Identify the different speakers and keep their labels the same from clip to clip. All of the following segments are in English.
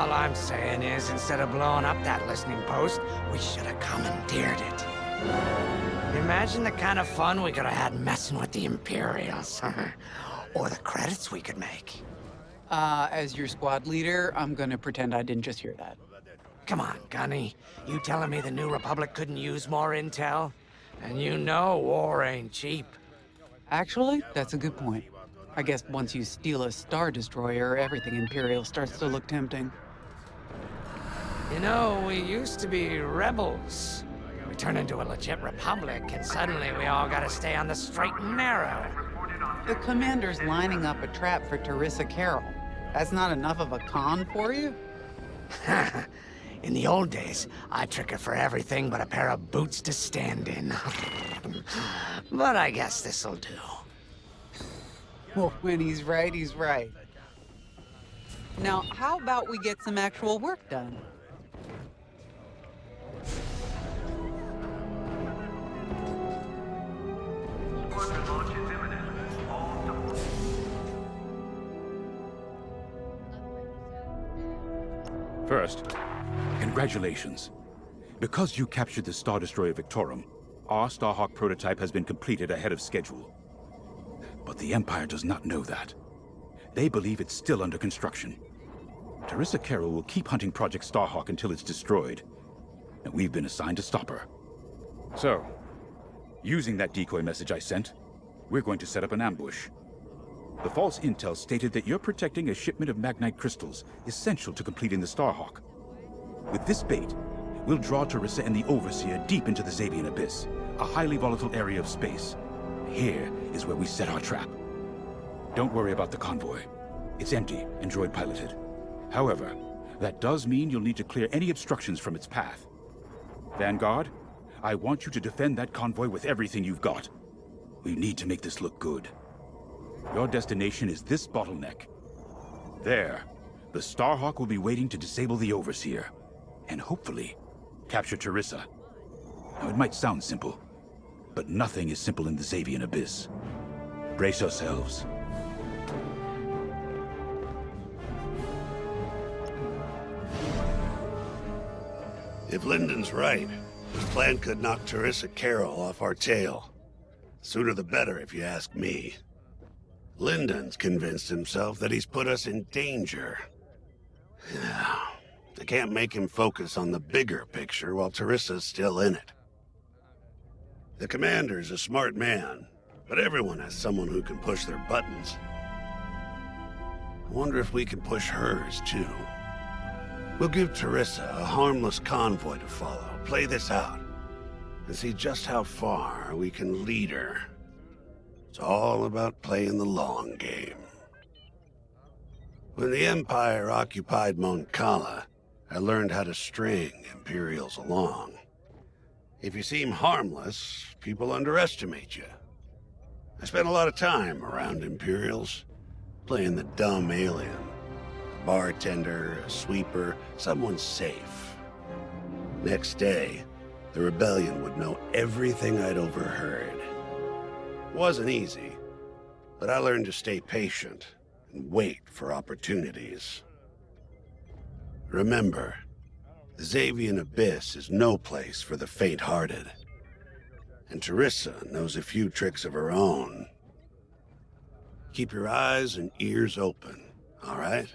Speaker 1: All I'm saying is, instead of blowing up that listening post, we should have commandeered it. Imagine the kind of fun we could have had messing with the Imperials. Or the credits we could make.
Speaker 2: As your squad leader, I'm gonna pretend I didn't just hear that.
Speaker 1: Come on, Gunny. You telling me the New Republic couldn't use more intel? And you know war ain't cheap.
Speaker 2: Actually, that's a good point. I guess once you steal a Star Destroyer, everything Imperial starts to look tempting.
Speaker 1: You know, we used to be rebels. We turned into a legit republic, and suddenly we all gotta stay on the straight and narrow.
Speaker 2: The commander's lining up a trap for Teresa Carroll. That's not enough of a con for you?
Speaker 1: In the old days, I'd trick her for everything but a pair of boots to stand in. But I guess this'll do.
Speaker 2: Well, when he's right, he's right. Now, how about we get some actual work done?
Speaker 3: First, congratulations. Because you captured the Star Destroyer Victorum, our Starhawk prototype has been completed ahead of schedule. But the Empire does not know that. They believe it's still under construction. Teresa Carroll will keep hunting Project Starhawk until it's destroyed, and we've been assigned to stop her. So, using that decoy message I sent, we're going to set up an ambush. The false intel stated that you're protecting a shipment of Magnite crystals essential to completing the Starhawk. With this bait, we'll draw Teresa and the Overseer deep into the Xavian Abyss, a highly volatile area of space. Here is where we set our trap. Don't worry about the convoy. It's empty and droid-piloted. However, that does mean you'll need to clear any obstructions from its path. Vanguard, I want you to defend that convoy with everything you've got. We need to make this look good. Your destination is this bottleneck. There, the Starhawk will be waiting to disable the Overseer, and hopefully, capture Teresa. Now, it might sound simple, but nothing is simple in the Xavian Abyss. Brace yourselves.
Speaker 4: If Lyndon's right, his plan could knock Teresa Carroll off our tail. Sooner the better, if you ask me. Lyndon's convinced himself that he's put us in danger. They can't make him focus on the bigger picture while Teresa's still in it. The commander's a smart man, but everyone has someone who can push their buttons. I wonder if we can push hers, too. We'll give Teresa a harmless convoy to follow, play this out, and see just how far we can lead her. It's all about playing the long game. When the Empire occupied Mon Cala, I learned how to string Imperials along. If you seem harmless, people underestimate you. I spent a lot of time around Imperials, playing the dumb alien. A bartender, a sweeper, someone safe. Next day, the rebellion would know everything I'd overheard. Wasn't easy, but I learned to stay patient and wait for opportunities. Remember, the Xavian Abyss is no place for the faint-hearted. And Teresa knows a few tricks of her own. Keep your eyes and ears open, all right?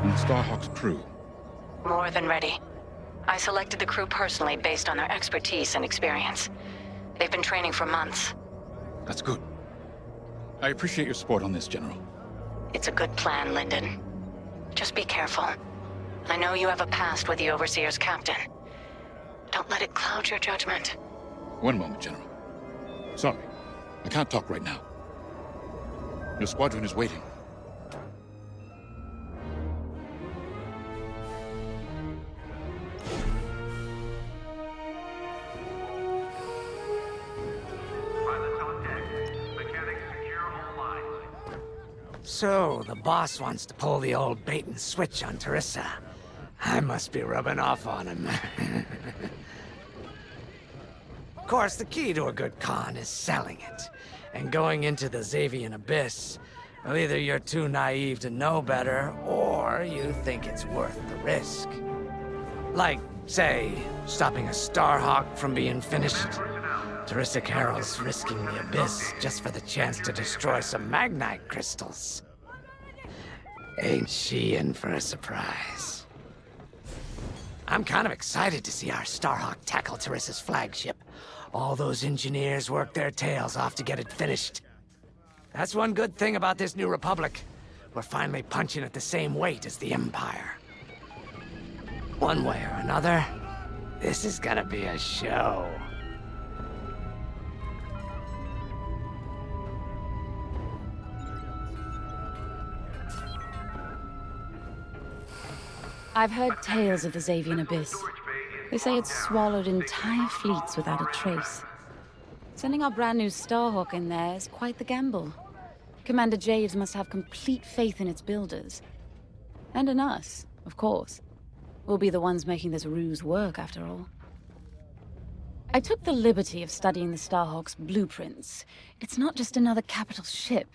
Speaker 3: And Starhawk's crew.
Speaker 5: More than ready. I selected the crew personally based on their expertise and experience. They've been training for months.
Speaker 3: That's good. I appreciate your support on this, General.
Speaker 5: It's a good plan, Lyndon. Just be careful. I know you have a past with the Overseer's captain. Don't let it cloud your judgment.
Speaker 3: One moment, General. Sorry, I can't talk right now. Your squadron is waiting.
Speaker 1: So, the boss wants to pull the old bait and switch on Teresa. I must be rubbing off on him. Of course, the key to a good con is selling it. And going into the Xavian Abyss, well, either you're too naive to know better, or you think it's worth the risk. Like, say, stopping a Starhawk from being finished. Teresa Carroll's risking the Abyss just for the chance to destroy some Magnite crystals. Ain't she in for a surprise? I'm kind of excited to see our Starhawk tackle Teresa's flagship. All those engineers worked their tails off to get it finished. That's one good thing about this new Republic. We're finally punching at the same weight as the Empire. One way or another, this is gonna be a show.
Speaker 6: I've heard tales of the Xavian Abyss. They say it's swallowed entire fleets without a trace. Sending our brand new Starhawk in there is quite the gamble. Commander Javes must have complete faith in its builders. And in us, of course. We'll be the ones making this ruse work, after all. I took the liberty of studying the Starhawk's blueprints. It's not just another capital ship.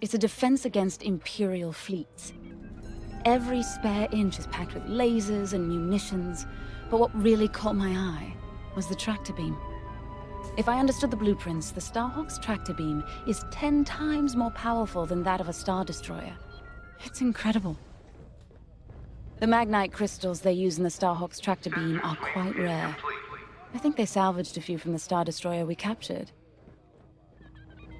Speaker 6: It's a defense against Imperial fleets. Every spare inch is packed with lasers and munitions, but what really caught my eye was the tractor beam. If I understood the blueprints, the Starhawk's tractor beam is 10 times more powerful than that of a Star Destroyer. It's incredible. The Magnite crystals they use in the Starhawk's tractor beam are quite rare. I think they salvaged a few from the Star Destroyer we captured.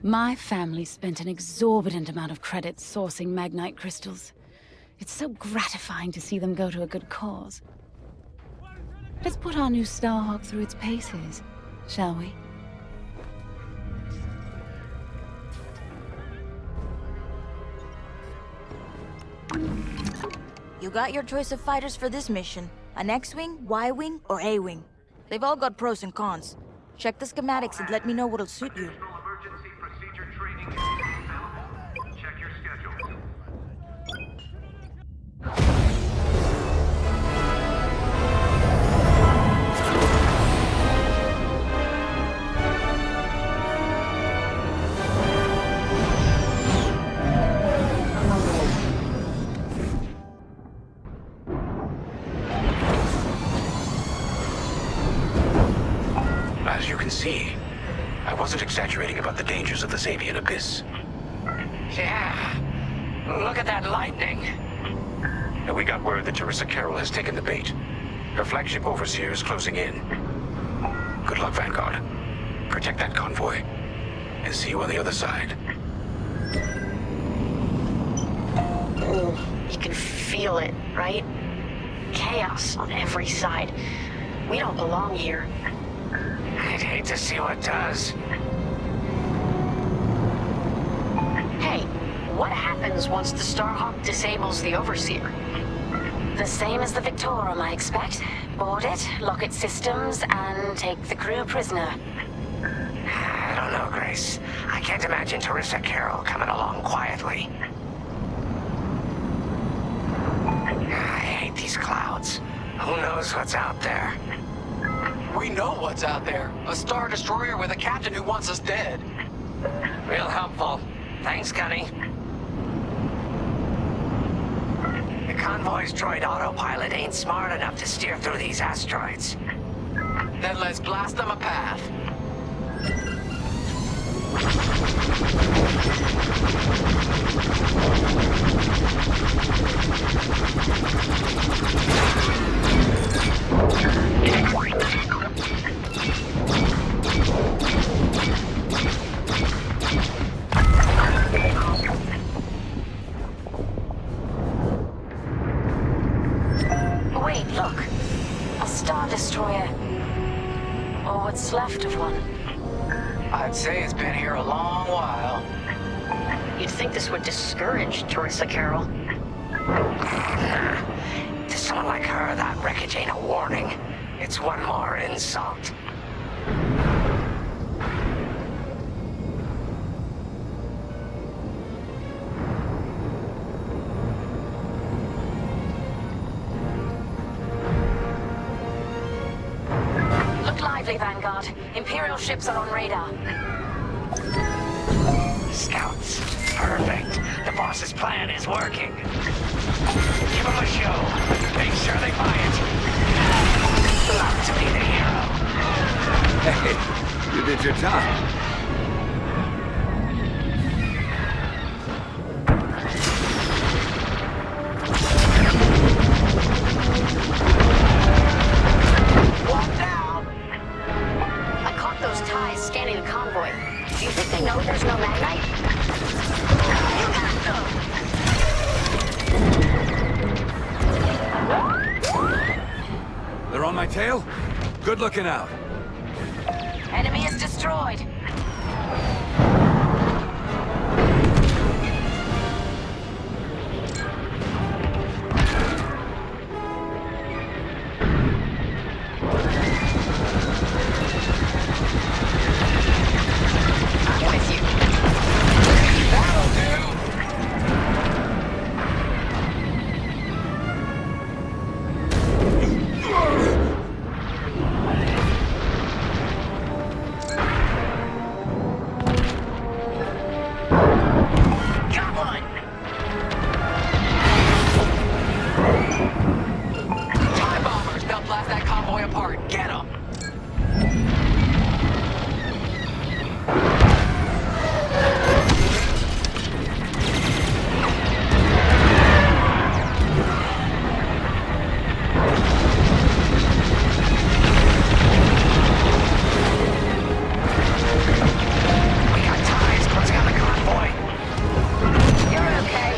Speaker 6: My family spent an exorbitant amount of credits sourcing Magnite crystals. It's so gratifying to see them go to a good cause. Let's put our new Starhawk through its paces, shall we?
Speaker 7: You got your choice of fighters for this mission. An X-Wing, Y-Wing, or A-Wing. They've all got pros and cons. Check the schematics and let me know what'll suit you.
Speaker 8: Emergency procedure training is available. Check your schedule.
Speaker 3: As you can see, I wasn't exaggerating about the dangers of the Xavian Abyss.
Speaker 1: Yeah. Look at that lightning.
Speaker 3: And we got word that Teresa Carroll has taken the bait. Her flagship Overseer is closing in. Good luck, Vanguard. Protect that convoy. And see you on the other side.
Speaker 5: You can feel it, right? Chaos on every side. We don't belong here.
Speaker 1: I'd hate to see what does.
Speaker 5: Hey, what happens once the Starhawk disables the Overseer? The same as the Victorum, I expect. Board it, lock its systems, and take the crew prisoner.
Speaker 1: I don't know, Grace. I can't imagine Teresa Carroll coming along quietly. I hate these clouds. Who knows what's out there?
Speaker 9: We know what's out there. A Star Destroyer with a captain who wants us dead.
Speaker 1: Real helpful. Thanks, Gunny. The convoy's droid autopilot ain't smart enough to steer through these asteroids.
Speaker 9: Then let's blast them a path.
Speaker 5: Wait, look. A Star Destroyer. Or what's left of one.
Speaker 9: I'd say it's been here a long while.
Speaker 5: You'd think this would discourage Teresa Carroll.
Speaker 1: To someone like her, that wreckage ain't a warning. It's one more insult.
Speaker 5: Look lively. closely, Vanguard. Imperial ships are on radar.
Speaker 1: Scouts. Perfect. The boss's plan is working. Give them a show. Make sure they buy it. Love to be the hero.
Speaker 10: Hey, you did your job.
Speaker 5: Walk down! I caught those ties scanning the convoy. Do you think they know there's no magnite? You got them!
Speaker 10: They're on my tail? Good looking out.
Speaker 5: Enemy is destroyed. I'm with you. That'll do! Got one!
Speaker 9: TIE bombers! They'll blast that convoy apart. Get them!
Speaker 1: We got ties closing on the convoy.
Speaker 5: You're okay.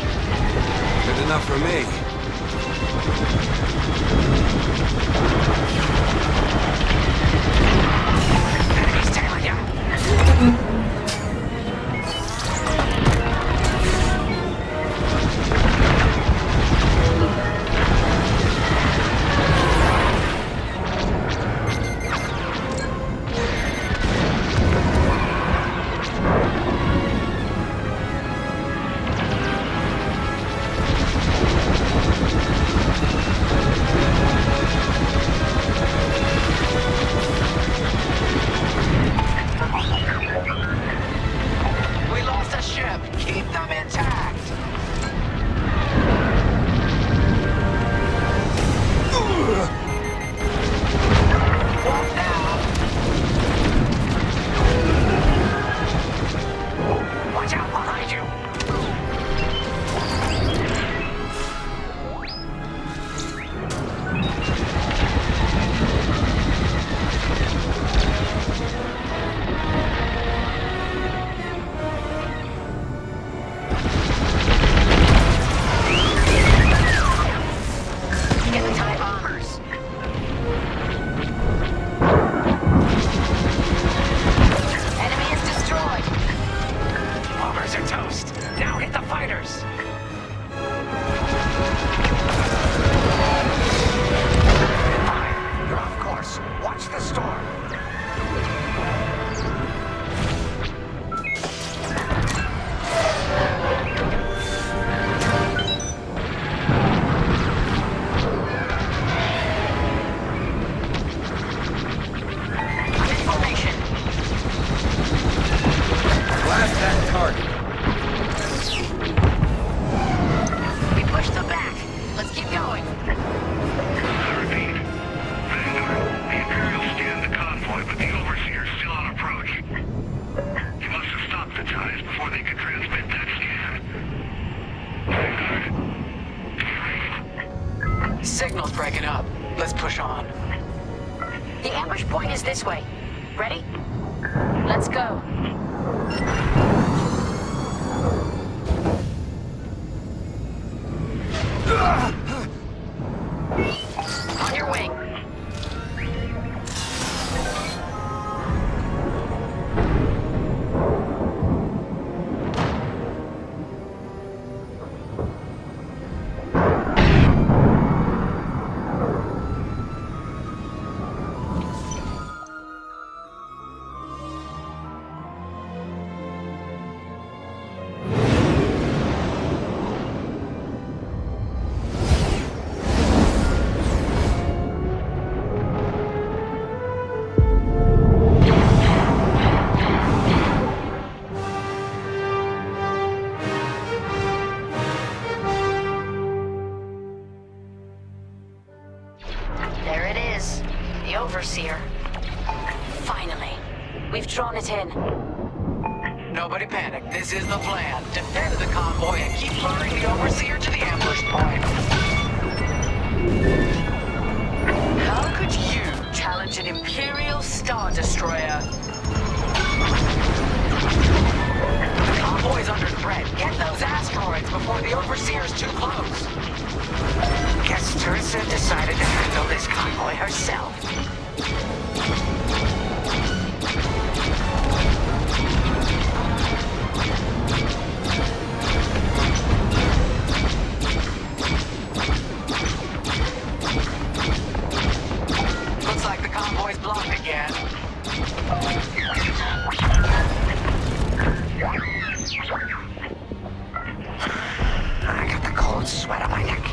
Speaker 10: Good enough for me.
Speaker 1: Enemy's tailing ya.
Speaker 9: We lost a ship. Keep them intact. Walk down.
Speaker 1: Watch out behind you.
Speaker 5: Get the TIE bombers. Enemy is destroyed.
Speaker 1: Bombers are toast. Now hit the fighters. Fine. You're off course. Watch the storm.
Speaker 5: I'm in formation.
Speaker 10: Blast that target.
Speaker 5: We pushed them back. Let's keep going.
Speaker 8: I repeat. Vanguard, the Imperials scanned the convoy, but the Overseer's still on approach. You must have stopped the ties before they could transmit that scan. Vanguard.
Speaker 9: Signal's breaking up. Let's push on.
Speaker 5: The ambush point is this way. Ready? Let's go. On your wing. Overseer. Finally. We've drawn it in.
Speaker 9: Nobody panic. This is the plan. Defend the convoy and keep luring the Overseer to the ambush point. How could you challenge an Imperial Star Destroyer? The convoy's under threat. Get those asteroids before the Overseer's too close.
Speaker 1: Guess Teresa decided to handle this convoy herself.
Speaker 9: Looks like the convoy's blocked again.
Speaker 1: I got the cold sweat on my neck.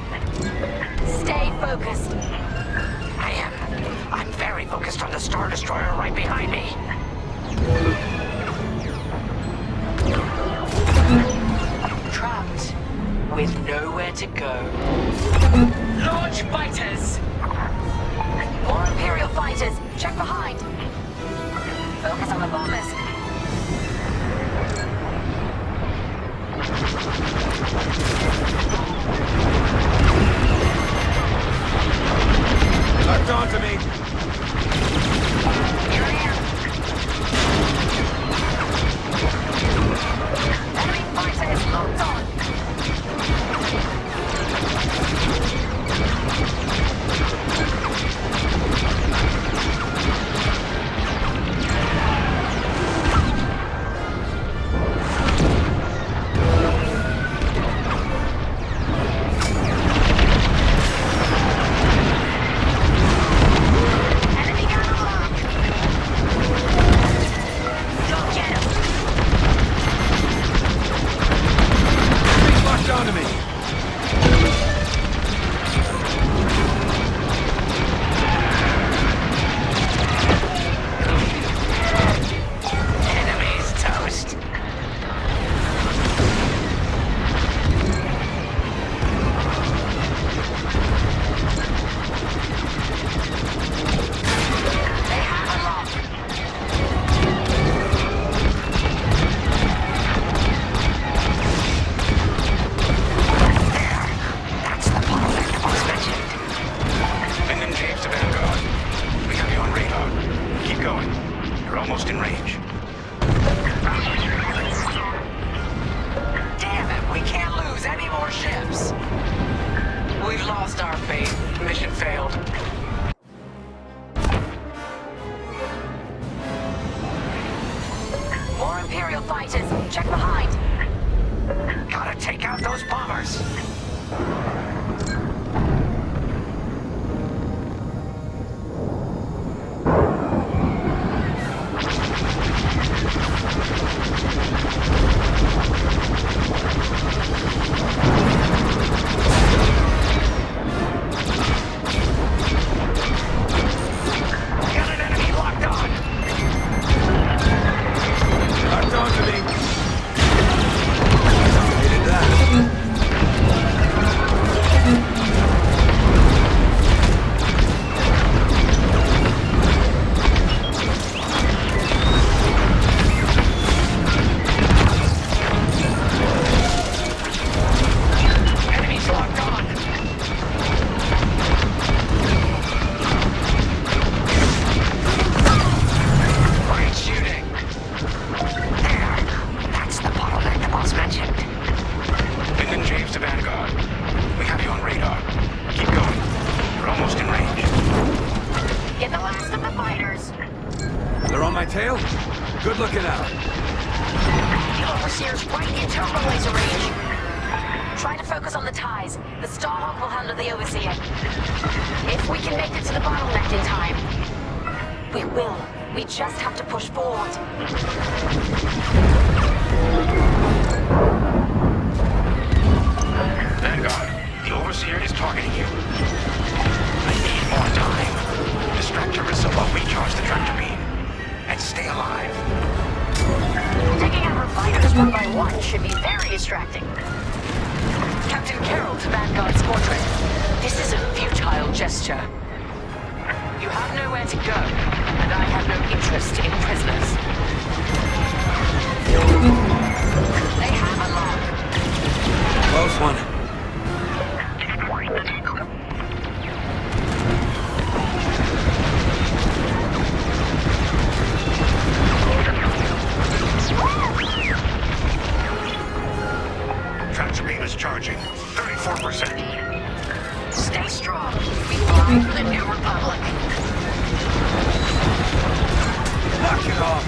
Speaker 5: Stay focused.
Speaker 1: I am. I'm very focused on the Star Destroyer right behind me.
Speaker 9: Trapped with nowhere to go. Launch fighters!
Speaker 5: More Imperial fighters. Check behind. Focus on the bombers.
Speaker 10: Locked onto me.
Speaker 5: Here I am. Enemy fighters locked on. Enemy gun unlocked. Go get him.
Speaker 10: He's locked onto me.
Speaker 1: Enemy's toast.
Speaker 5: They have a lock.
Speaker 1: That's the bottleneck that was mentioned.
Speaker 3: And then James to Vanguard. We have you on radar. Keep going. You're almost in range.
Speaker 9: Damn it, we can't lose any more ships. We've lost our faith. Mission failed.
Speaker 5: More Imperial fighters. Check behind.
Speaker 1: Gotta take out those bombers. Got an enemy locked on.
Speaker 10: Locked onto me. Needed that.
Speaker 1: Enemy's locked on.
Speaker 9: Great shooting.
Speaker 1: There. That's the bottleneck that was mentioned.
Speaker 3: And then James to Vanguard. We have you on radar. Keep going. You're almost in range.
Speaker 5: Get the last of the fighters.
Speaker 10: They're on my tail? Good looking out.
Speaker 5: The Overseer's right in turbo laser range. Try to focus on the ties. The Starhawk will handle the Overseer. If we can make it to the bottleneck in time. We will. We just have to push forward.
Speaker 3: Vanguard, the Overseer is targeting you. I need more time. Distract Teresa while we charge the tractor beam. And stay alive.
Speaker 5: Taking out her fighters one by one should be very distracting. Captain Carroll to Vanguard Squadron. This is a futile gesture. You have nowhere to go, and I have no interest in prisoners. They have a lock.
Speaker 10: Close one.
Speaker 8: Tractor beam is charging. 34%.
Speaker 5: Stay strong. We fly for the New Republic.
Speaker 10: Knock it off.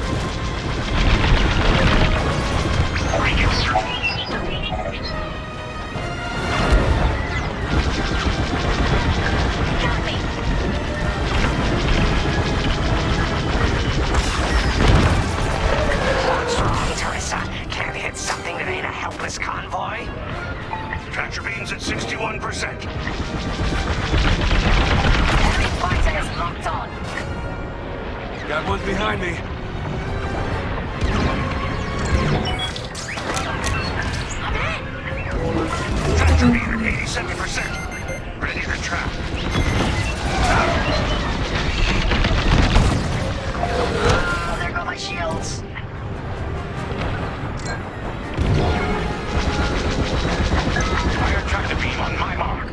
Speaker 5: Got me.
Speaker 1: What's wrong, Teresa? Can't hit something that ain't a helpless convoy?
Speaker 8: Tractor beam's at 61%.
Speaker 5: Enemy fighter is locked on.
Speaker 10: Got one behind me.
Speaker 5: I'm in.
Speaker 8: Tractor beam at 87%. Ready to trap.
Speaker 5: Oh, there go my shields.
Speaker 8: Fire tractor beam on my mark.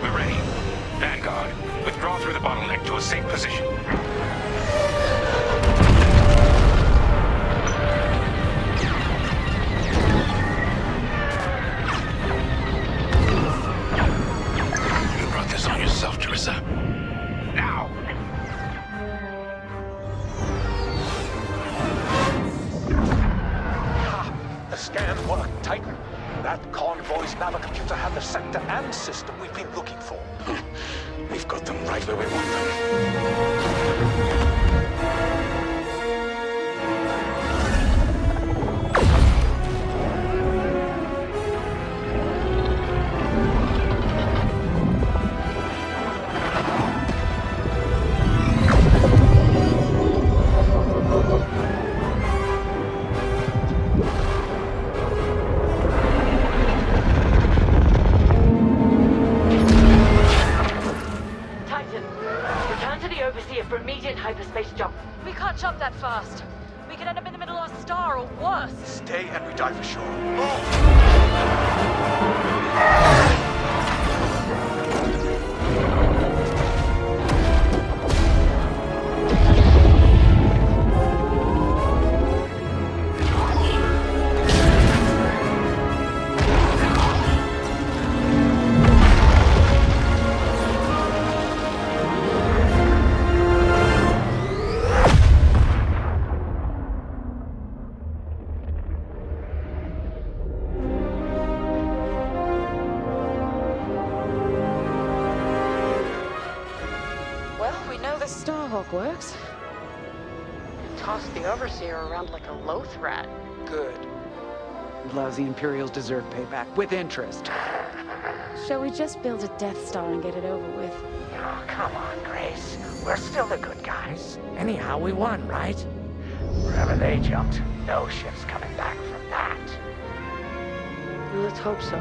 Speaker 8: We're ready. Vanguard, withdraw through the bottleneck to a safe position. You brought this on yourself, Teresa. Now!
Speaker 11: The scan worked, Titan. That convoy's navicomputer had the sector and system we've been looking for.
Speaker 8: We've got them right where we want them.
Speaker 5: Titan, return to the Overseer for immediate hyperspace jump. We can't jump that fast. We could end up in the middle of a star or worse.
Speaker 11: Stay and we dive for sure.
Speaker 5: Well, we know the Starhawk works. Toss the Overseer around like a loath rat.
Speaker 2: Good. Lousy Imperials deserve payback, with interest.
Speaker 6: Shall we just build a Death Star and get it over with?
Speaker 1: Oh, come on, Grace. We're still the good guys. Anyhow, we won, right? Wherever they jumped, no ship's coming back from that.
Speaker 5: Let's hope so.